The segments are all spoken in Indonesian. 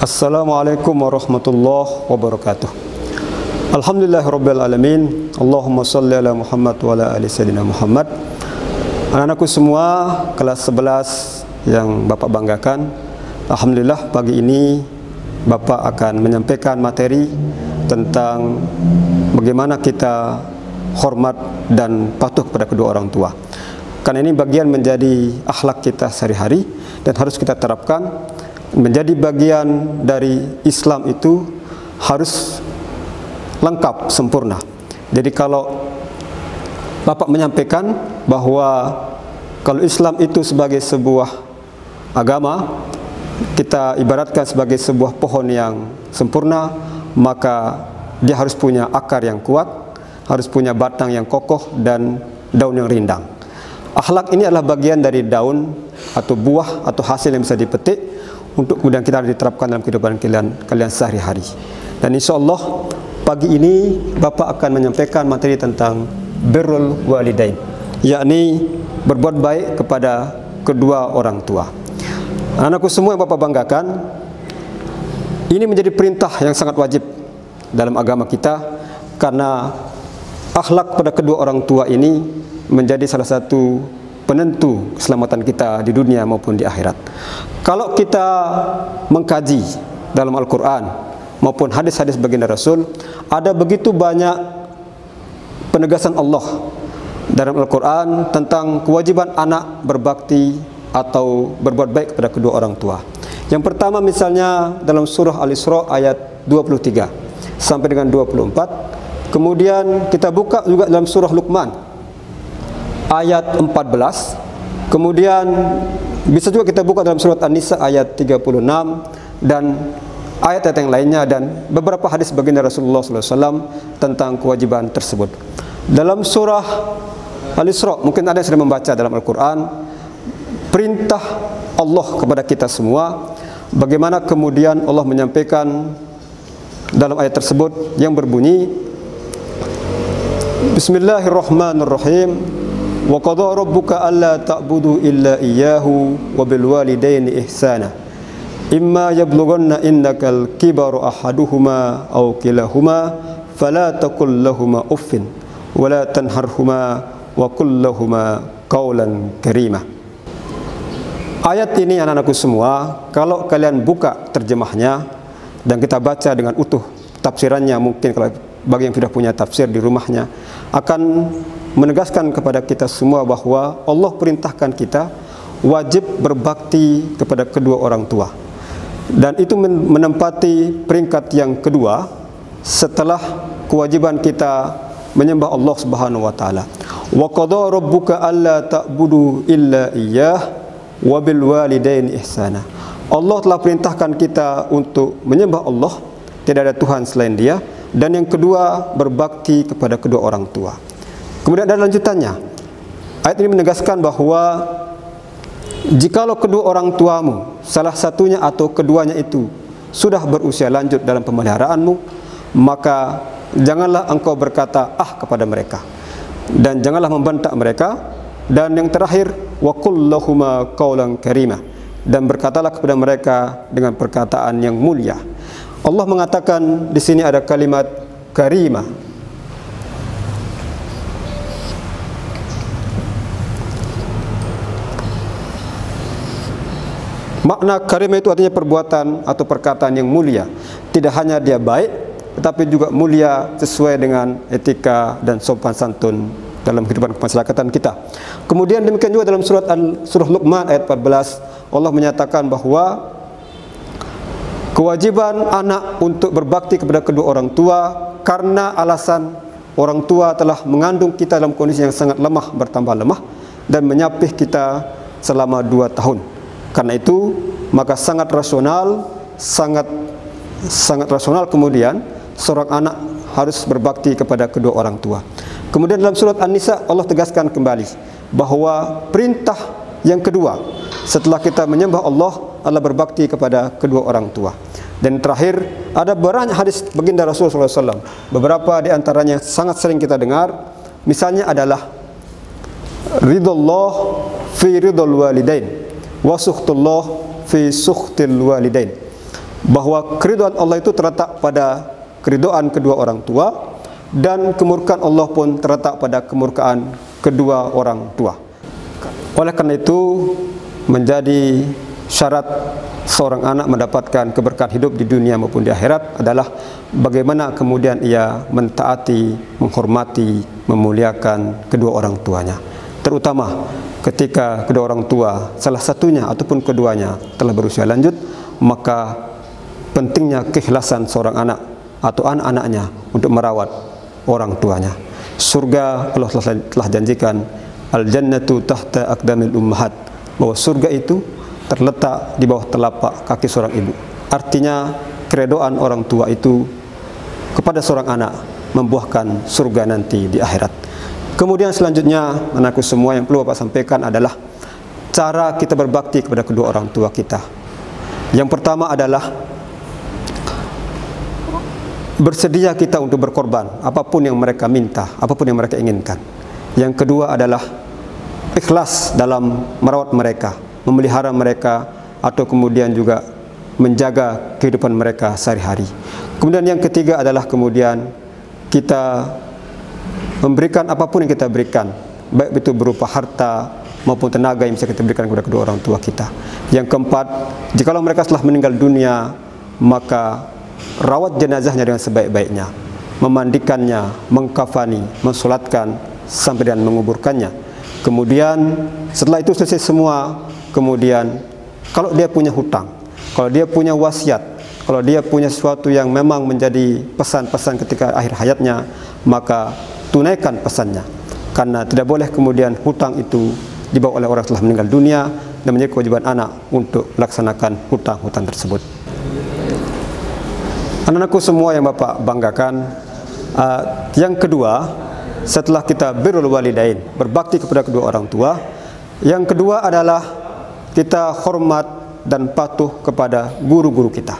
Assalamualaikum warahmatullahi wabarakatuh. Alhamdulillahirabbil alamin. Allahumma shalli ala Muhammad wa ala ali sayyidina Muhammad. Anak-anakku semua kelas 11 yang Bapak banggakan, alhamdulillah pagi ini Bapak akan menyampaikan materi tentang bagaimana kita hormat dan patuh kepada kedua orang tua. Karena ini bagian menjadi akhlak kita sehari-hari dan harus kita terapkan. Menjadi bagian dari Islam itu harus lengkap, sempurna. Jadi kalau Bapak menyampaikan bahwa kalau Islam itu sebagai sebuah agama, kita ibaratkan sebagai sebuah pohon yang sempurna, maka dia harus punya akar yang kuat, harus punya batang yang kokoh dan daun yang rindang. Akhlak ini adalah bagian dari daun atau buah atau hasil yang bisa dipetik untuk kemudian kita diterapkan dalam kehidupan kalian sehari-hari. Dan insya Allah pagi ini Bapak akan menyampaikan materi tentang birrul walidain, yakni berbuat baik kepada kedua orang tua. Anakku semua yang Bapak banggakan, ini menjadi perintah yang sangat wajib dalam agama kita, karena akhlak pada kedua orang tua ini menjadi salah satu penentu keselamatan kita di dunia maupun di akhirat. Kalau kita mengkaji dalam Al-Quran maupun hadis-hadis baginda Rasul, ada begitu banyak penegasan Allah dalam Al-Quran tentang kewajiban anak berbakti atau berbuat baik kepada kedua orang tua. Yang pertama misalnya dalam surah Al-Isra ayat 23 sampai dengan 24. Kemudian kita buka juga dalam surah Luqman ayat 14. Kemudian bisa juga kita buka dalam surat An-Nisa ayat 36 dan ayat-ayat yang lainnya, dan beberapa hadis baginda Rasulullah SAW tentang kewajiban tersebut. Dalam surah Al-Isra, mungkin ada yang sudah membaca dalam Al-Quran, perintah Allah kepada kita semua, bagaimana kemudian Allah menyampaikan dalam ayat tersebut yang berbunyi, Bismillahirrahmanirrahim. Wa qadha rabbuka alla ta'budu illa iyyahu wa bil walidaini ihsana. Imma yablughanna indakal kibaru ahaduhuma aw kilahuma fala taqul lahumā uffin wa la tanharhumā wa qul lahumā qawlan karīmah. Ayat ini anak-anakku semua, kalau kalian buka terjemahnya dan kita baca dengan utuh tafsirannya, mungkin kalau bagi yang sudah punya tafsir di rumahnya, akan menegaskan kepada kita semua bahwa Allah perintahkan kita wajib berbakti kepada kedua orang tua, dan itu menempati peringkat yang kedua setelah kewajiban kita menyembah Allah Subhanahu wa taala. Wa qadha rabbuka alla ta'budu illa iyyah wa bil walidaini ihsana. Allah telah perintahkan kita untuk menyembah Allah, tidak ada Tuhan selain Dia, dan yang kedua berbakti kepada kedua orang tua. Kemudian ada lanjutannya. Ayat ini menegaskan bahwa jikalau kedua orang tuamu, salah satunya atau keduanya itu sudah berusia lanjut dalam pemeliharaanmu, maka janganlah engkau berkata kepada mereka, dan janganlah membentak mereka. Dan yang terakhir, wa qul lahumā qawlan karīmah, dan berkatalah kepada mereka dengan perkataan yang mulia. Allah mengatakan di sini ada kalimat karimah. Makna karimah itu artinya perbuatan atau perkataan yang mulia. Tidak hanya dia baik, tetapi juga mulia sesuai dengan etika dan sopan santun dalam kehidupan kemasyarakatan kita. Kemudian demikian juga dalam surah Luqman ayat 14, Allah menyatakan bahwa kewajiban anak untuk berbakti kepada kedua orang tua karena alasan orang tua telah mengandung kita dalam kondisi yang sangat lemah, bertambah lemah, dan menyapih kita selama 2 tahun. Karena itu maka sangat rasional kemudian seorang anak harus berbakti kepada kedua orang tua. Kemudian dalam surat An-Nisa Allah tegaskan kembali bahwa perintah yang kedua setelah kita menyembah Allah adalah berbakti kepada kedua orang tua. Dan terakhir ada banyak hadis baginda Rasulullah SAW. Beberapa di antaranya sangat sering kita dengar. Misalnya adalah ridullah fi ridul walidain wa sukhtullah fi sukhtil walidain. bahwa keridhaan Allah itu terletak pada keridhaan kedua orang tua, dan kemurkaan Allah pun terletak pada kemurkaan kedua orang tua. Oleh karena itu, menjadi syarat seorang anak mendapatkan keberkahan hidup di dunia maupun di akhirat adalah bagaimana kemudian ia mentaati, menghormati, memuliakan kedua orang tuanya. Terutama ketika kedua orang tua, salah satunya ataupun keduanya telah berusia lanjut, maka pentingnya keikhlasan seorang anak atau anak-anaknya untuk merawat orang tuanya. Surga Allah telah janjikan, al-jannatu tahta aqdamil ummahat, bahwa surga itu terletak di bawah telapak kaki seorang ibu. Artinya keredoan orang tua itu kepada seorang anak membuahkan surga nanti di akhirat. Kemudian selanjutnya, anakku semua, yang perlu Bapak sampaikan adalah cara kita berbakti kepada kedua orang tua kita. Yang pertama adalah bersedia kita untuk berkorban apapun yang mereka minta, apapun yang mereka inginkan. Yang kedua adalah ikhlas dalam merawat mereka, memelihara mereka, atau kemudian juga menjaga kehidupan mereka sehari-hari. Kemudian yang ketiga adalah kemudian kita memberikan apapun yang kita berikan, baik itu berupa harta maupun tenaga yang bisa kita berikan kepada kedua orang tua kita. Yang keempat, jikalau mereka telah meninggal dunia, maka rawat jenazahnya dengan sebaik-baiknya, memandikannya, mengkafani, mensolatkan sampai dan menguburkannya. Kemudian setelah itu selesai semua, kemudian kalau dia punya hutang, kalau dia punya wasiat, kalau dia punya sesuatu yang memang menjadi pesan-pesan ketika akhir hayatnya, maka tunaikan pesannya. Karena tidak boleh kemudian hutang itu dibawa oleh orang yang telah meninggal dunia, dan menjadi kewajiban anak untuk melaksanakan hutang-hutang tersebut. Anak-anakku semua yang Bapak banggakan, yang kedua, setelah kita birrul walidain, berbakti kepada kedua orang tua, yang kedua adalah kita hormat dan patuh kepada guru-guru kita.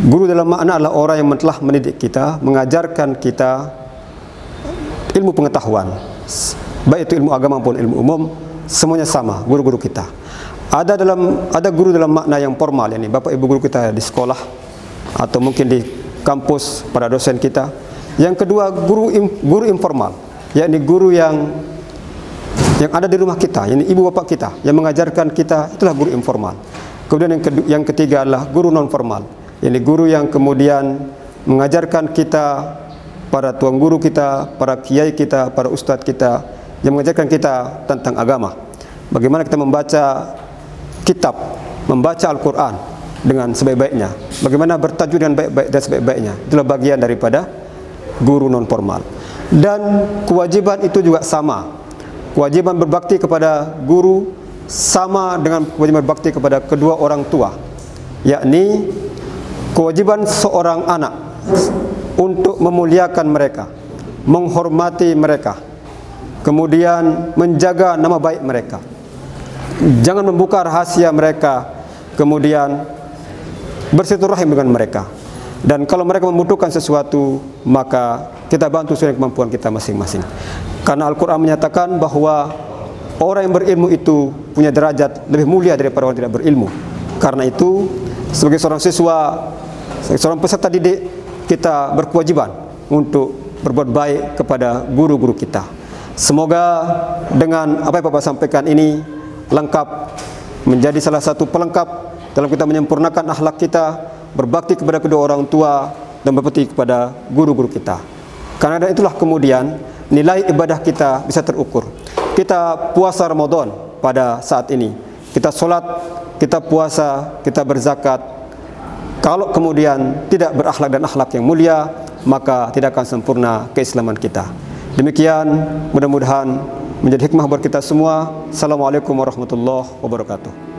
Guru dalam makna adalah orang yang telah mendidik kita, mengajarkan kita ilmu pengetahuan, baik itu ilmu agama maupun ilmu umum, semuanya sama, guru-guru kita. Ada guru dalam makna yang formal, yakni bapak ibu guru kita di sekolah atau mungkin di kampus, para dosen kita. Yang kedua, guru informal, yakni guru yang ada di rumah kita, yakni ibu bapak kita yang mengajarkan kita, itulah guru informal. Kemudian yang ketiga adalah guru non formal, yakni guru yang kemudian mengajarkan kita, para tuan guru kita, para kiai kita, para ustadz kita, yang mengajarkan kita tentang agama. Bagaimana kita membaca kitab, membaca Al-Quran dengan sebaik-baiknya, bagaimana bertajwid dengan baik-baik dan sebaik-baiknya. Itulah bagian daripada guru non formal. Dan kewajiban itu juga sama. Kewajiban berbakti kepada guru sama dengan kewajiban berbakti kepada kedua orang tua, yakni kewajiban seorang anak untuk memuliakan mereka, menghormati mereka, kemudian menjaga nama baik mereka. Jangan membuka rahasia mereka, kemudian bersilaturahim dengan mereka. Dan kalau mereka membutuhkan sesuatu, maka kita bantu sesuai kemampuan kita masing-masing. Karena Al-Quran menyatakan bahwa orang yang berilmu itu punya derajat lebih mulia daripada orang yang tidak berilmu. Karena itu, sebagai seorang siswa, sebagai seorang peserta didik, kita berkewajiban untuk berbuat baik kepada guru-guru kita. Semoga dengan apa yang Bapak sampaikan ini lengkap, menjadi salah satu pelengkap dalam kita menyempurnakan akhlak kita, berbakti kepada kedua orang tua, dan berbakti kepada guru-guru kita. Karena dari itulah kemudian nilai ibadah kita bisa terukur. Kita puasa Ramadan pada saat ini, kita sholat, kita puasa, kita berzakat. Kalau kemudian tidak berakhlak dan akhlak yang mulia, maka tidak akan sempurna keislaman kita. Demikian, mudah-mudahan menjadi hikmah buat kita semua. Assalamualaikum warahmatullahi wabarakatuh.